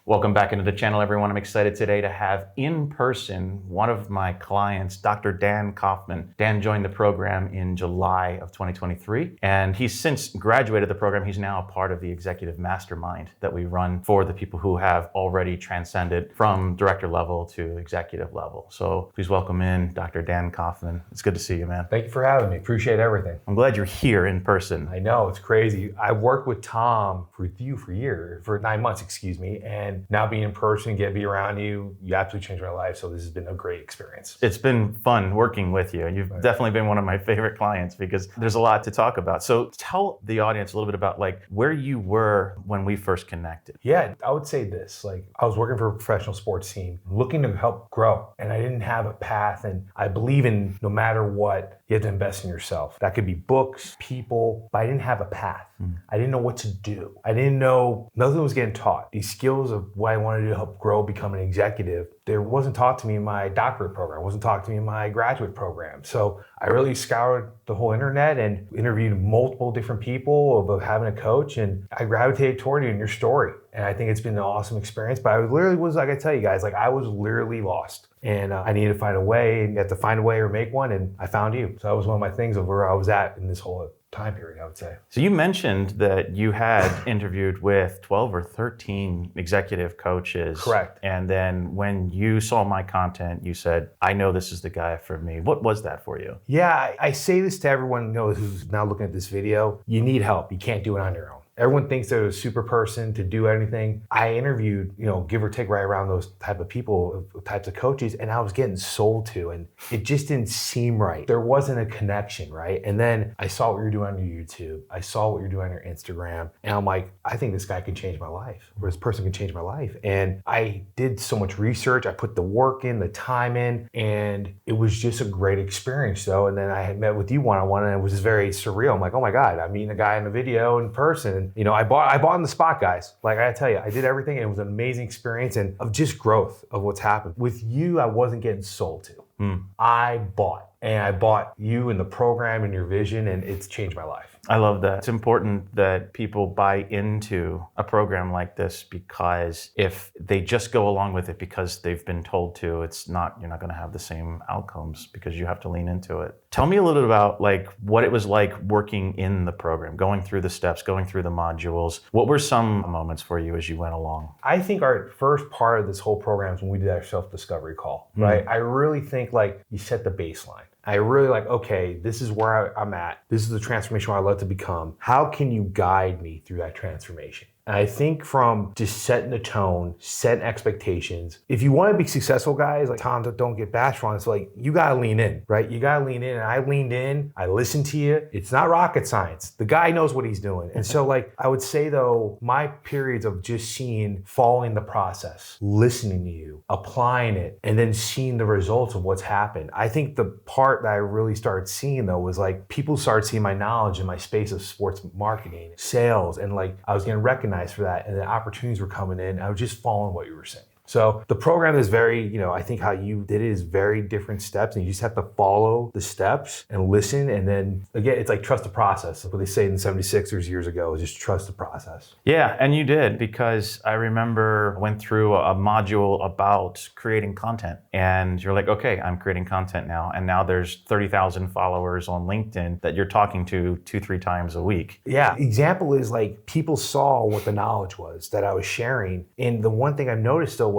Welcome back into the channel, everyone. I'm excited today to have in person one of my clients, Dr. Dan Kaufmann. Dan joined the program in July of 2023, and he's since graduated the program. He's now a part of the executive mastermind that we run for the people who have already transcended from director level to executive level. So please welcome in Dr. Dan Kaufmann. It's good to see you, man. Thank you for having me. Appreciate everything. I'm glad you're here in person. I know, it's crazy. I worked with Tom for 9 months, and now being in person, get to be around you, you absolutely changed my life. So this has been a great experience. It's been fun working with you. You've definitely been one of my favorite clients because there's a lot to talk about. So tell the audience a little bit about where you were when we first connected. Yeah, I would say this, I was working for a professional sports team, looking to help grow, and I didn't have a path. And I believe in no matter what, you have to invest in yourself. That could be books, people, but I didn't have a path. I didn't know what to do. I didn't know, nothing was getting taught. These skills of what I wanted to help grow, become an executive, there wasn't taught to me in my doctorate program, wasn't taught to me in my graduate program. So I really scoured the whole internet and interviewed multiple different people about having a coach, and I gravitated toward you and your story. And I think it's been an awesome experience, but I literally was, like I tell you guys, I was literally lost. And I needed to find a way, and you have to find a way or make one, and I found you. So that was one of my things of where I was at in this whole time period, I would say. So you mentioned that you had interviewed with 12 or 13 executive coaches. Correct. And then when you saw my content, you said, I know this is the guy for me. What was that for you? Yeah, I say this to everyone who's now looking at this video. You need help. You can't do it on your own. Everyone thinks they're a super person to do anything. I interviewed, give or take right around those type of people, types of coaches, and I was getting sold to, and it just didn't seem right. There wasn't a connection, right? And then I saw what you're doing on your YouTube. I saw what you're doing on your Instagram, and I'm like, I think this guy can change my life, or this person can change my life. And I did so much research. I put the work in, the time in, and it was just a great experience, though. And then I had met with you one-on-one, and it was just very surreal. I'm like, oh my God, I'm meeting a guy in the video in person. And I bought on the spot, guys. I gotta tell you, I did everything, and it was an amazing experience and of just growth of what's happened. With you, I wasn't getting sold to. I bought. And I bought you and the program and your vision, and it's changed my life. I love that. It's important that people buy into a program like this, because if they just go along with it because they've been told to, you're not going to have the same outcomes, because you have to lean into it. Tell me a little bit about what it was like working in the program, going through the steps, going through the modules. What were some moments for you as you went along? I think our first part of this whole program is when we did our self-discovery call, right? I really think you set the baseline. I really okay, this is where I'm at. This is the transformation where I'd love to become. How can you guide me through that transformation? And I think from just setting the tone, setting expectations, if you want to be successful, guys, Tom, don't get bashed on, it's you got to lean in, right? You got to lean in. And I leaned in, I listened to you. It's not rocket science. The guy knows what he's doing. And so I would say though, my periods of just following the process, listening to you, applying it, and then seeing the results of what's happened. I think the part that I really started seeing though was people started seeing my knowledge in my space of sports marketing, sales, and I was getting recognized for that, and the opportunities were coming in. I was just following what you were saying. So the program is very, I think how you did it is very different steps, and you just have to follow the steps and listen. And then again, it's trust the process. What they say in the 76ers years ago is just trust the process. Yeah, and you did, because I remember I went through a module about creating content, and you're like, okay, I'm creating content now. And now there's 30,000 followers on LinkedIn that you're talking to 2-3 times a week. Yeah, example is people saw what the knowledge was that I was sharing. And the one thing I've noticed though was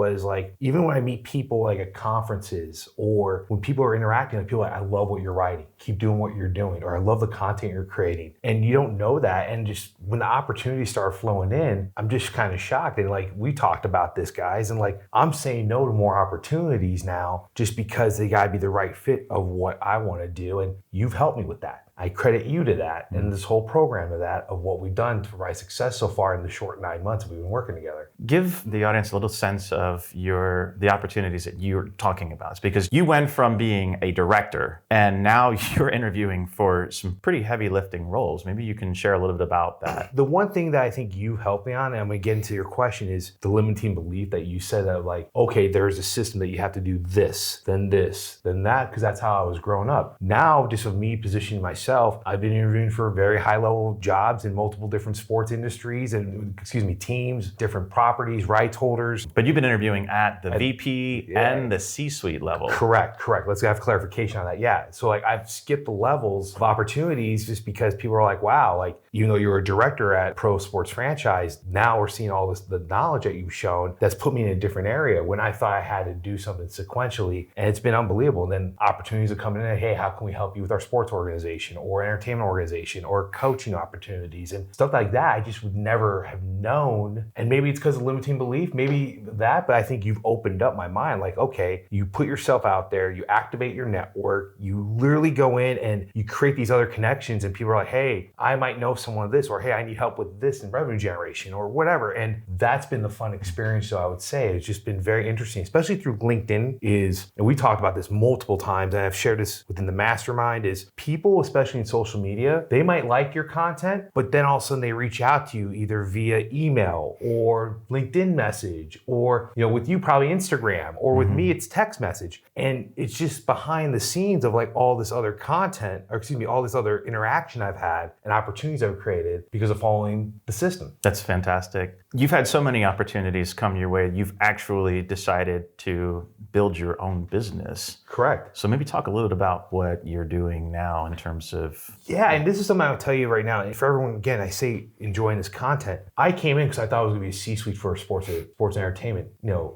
even when I meet people at conferences, or when people are interacting, people are I love what you're writing, keep doing what you're doing, or I love the content you're creating. And you don't know that. And just when the opportunities start flowing in, I'm just kind of shocked. And we talked about this, guys, and I'm saying no to more opportunities now just because they gotta be the right fit of what I want to do. And you've helped me with that. I credit you to that, and this whole program of that, of what we've done to provide success so far in the short 9 months we've been working together. Give the audience a little sense of the opportunities that you're talking about. It's because you went from being a director, and now you're interviewing for some pretty heavy lifting roles. Maybe you can share a little bit about that. The one thing that I think you helped me on, and I'm gonna get into your question, is the limiting belief that you said that okay, there's a system that you have to do this, then that, because that's how I was growing up. Now, just just of me positioning myself, I've been interviewing for very high level jobs in multiple different sports industries and, teams, different properties, rights holders. But you've been interviewing at the VP and the C-suite level. Correct. Let's have clarification on that. Yeah. So like I've skipped the levels of opportunities just because people are like, wow, like even though you're a director at Pro Sports Franchise, now we're seeing all this, the knowledge that you've shown that's put me in a different area when I thought I had to do something sequentially. And it's been unbelievable. And then opportunities are coming in. Hey, how can we help you with our sports organization or entertainment organization or coaching opportunities and stuff like that? I just would never have known. And maybe it's because of limiting belief, maybe that, but I think you've opened up my mind. Like, okay, you put yourself out there, you activate your network, you literally go in and you create these other connections and people are like, hey, I might know someone of this, or hey, I need help with this in revenue generation or whatever. And that's been the fun experience. So I would say it's just been very interesting, especially through LinkedIn and we talked about this multiple times and I've shared this within the mastermind is people, especially in social media, they might like your content, but then all of a sudden they reach out to you either via email or LinkedIn message or, with you probably Instagram or with me, it's text message. And it's just behind the scenes of like all this other content, or all this other interaction I've had and opportunities I've created because of following the system. That's fantastic. You've had so many opportunities come your way. You've actually decided to build your own business. Correct. So maybe talk a little bit about what you're doing now in terms of... Yeah, and this is something I'll tell you right now. And for everyone, again, I say enjoying this content. I came in because I thought it was going to be a C-suite for a sports and entertainment,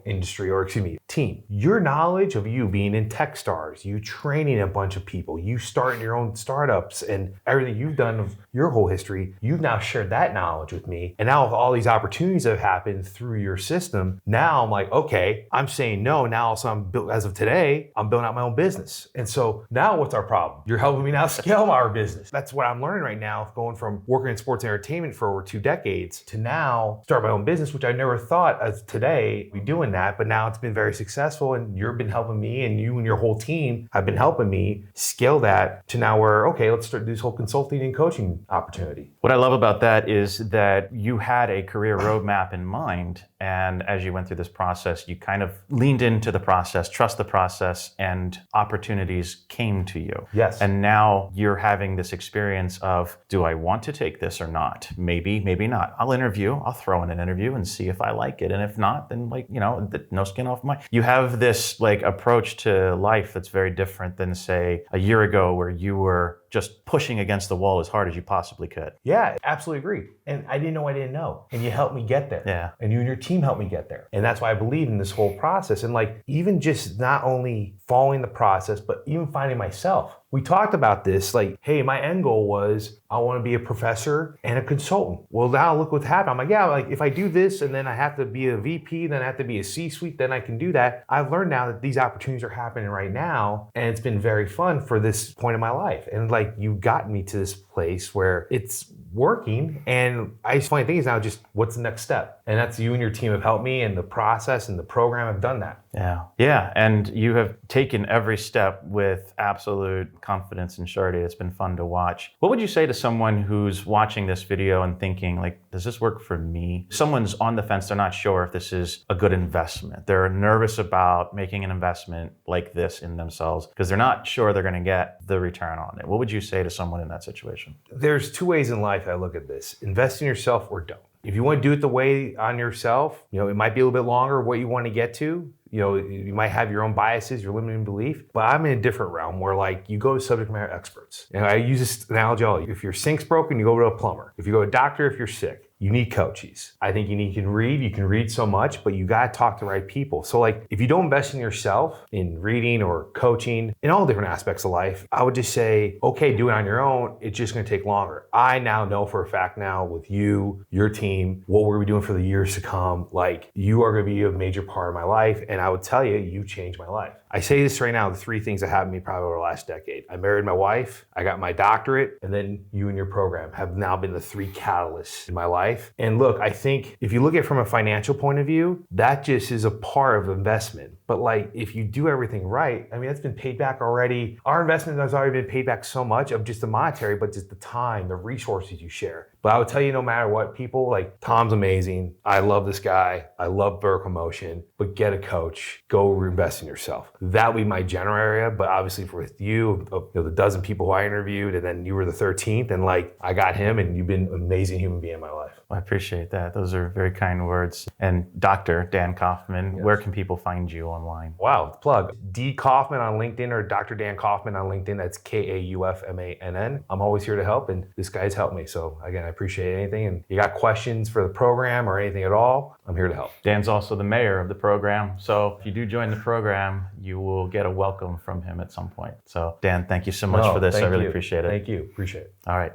industry or team. Your knowledge of you being in Techstars, you training a bunch of people, you starting your own startups and everything you've done of your whole history, you've now shared that knowledge with me. And now with all these opportunities that have happened through your system, now I'm like, okay, I'm saying no. Now also as of today, I'm building out my own business. And so now what's our problem? You're helping me now scale our business. That's what I'm learning right now, going from working in sports and entertainment for over 2 decades to now start my own business, which I never thought as today be doing that. But now it's been very successful and you've been helping me and you and your whole team have been helping me scale that to now where, okay, let's start this whole consulting and coaching opportunity. What I love about that is that you had a career roadmap in mind. And as you went through this process, you kind of leaned into the process, trust the process, and opportunities came to you. Yes. And now you're having this experience of, do I want to take this or not? Maybe, maybe not. I'll throw in an interview and see if I like it. And if not, then no skin off my... You have this approach to life that's very different than say a year ago where you were just pushing against the wall as hard as you possibly could. Yeah, absolutely agree. And I didn't know I didn't know. And you helped me get there. Yeah. And you and your team helped me get there. And that's why I believe in this whole process. And even just not only following the process, but even finding myself. We talked about this, hey, my end goal was I want to be a professor and a consultant. Well, now look what's happened. I'm like, if I do this and then I have to be a VP, then I have to be a C-suite, then I can do that. I've learned now that these opportunities are happening right now. And it's been very fun for this point in my life. And you've gotten me to this place where it's working. And I just funny thing is now just what's the next step? And that's you and your team have helped me and the process and the program have done that. Yeah. Yeah. And you have taken every step with absolute confidence and surety. It's been fun to watch. What would you say to someone who's watching this video and thinking does this work for me? Someone's on the fence. They're not sure if this is a good investment. They're nervous about making an investment like this in themselves because they're not sure they're going to get the return on it. What would you say to someone in that situation? There's 2 ways in life I look at this. Invest in yourself or don't. If you want to do it the way on yourself, it might be a little bit longer what you want to get to. You might have your own biases, your limiting belief, but I'm in a different realm where you go to subject matter experts. And I use this analogy all. If your sink's broken, you go to a plumber. If you go to a doctor, if you're sick, you need coaches. I think you can read so much, but you got to talk to the right people. So if you don't invest in yourself in reading or coaching in all different aspects of life, I would just say, okay, do it on your own. It's just going to take longer. I now know for a fact now with you, your team, what we're going to be doing for the years to come. You are going to be a major part of my life. And I would tell you, you changed my life. I say this right now, the 3 things that happened to me probably over the last decade. I married my wife, I got my doctorate, and then you and your program have now been the 3 catalysts in my life. And look, I think if you look at it from a financial point of view, that just is a part of investment. But if you do everything right, that's been paid back already. Our investment has already been paid back so much of just the monetary, but just the time, the resources you share. But I would tell you, no matter what, people like Tom's amazing. I love this guy. I love vertical motion, but get a coach, go reinvest in yourself. That would be my general area. But obviously with you, the dozen people who I interviewed, and then you were the 13th, and like I got him, and you've been an amazing human being in my life. I appreciate that. Those are very kind words. And Dr. Dan Kaufmann, where can people find you online? Wow, plug. D Kaufmann on LinkedIn, or Dr. Dan Kaufmann on LinkedIn. That's Kaufmann. I'm always here to help, and this guy's helped me. So again, I appreciate anything. And you got questions for the program or anything at all, I'm here to help. Dan's also the mayor of the program. So if you do join the program, you will get a welcome from him at some point. So Dan, thank you so much for this. I really appreciate it. Thank you. Appreciate it. All right.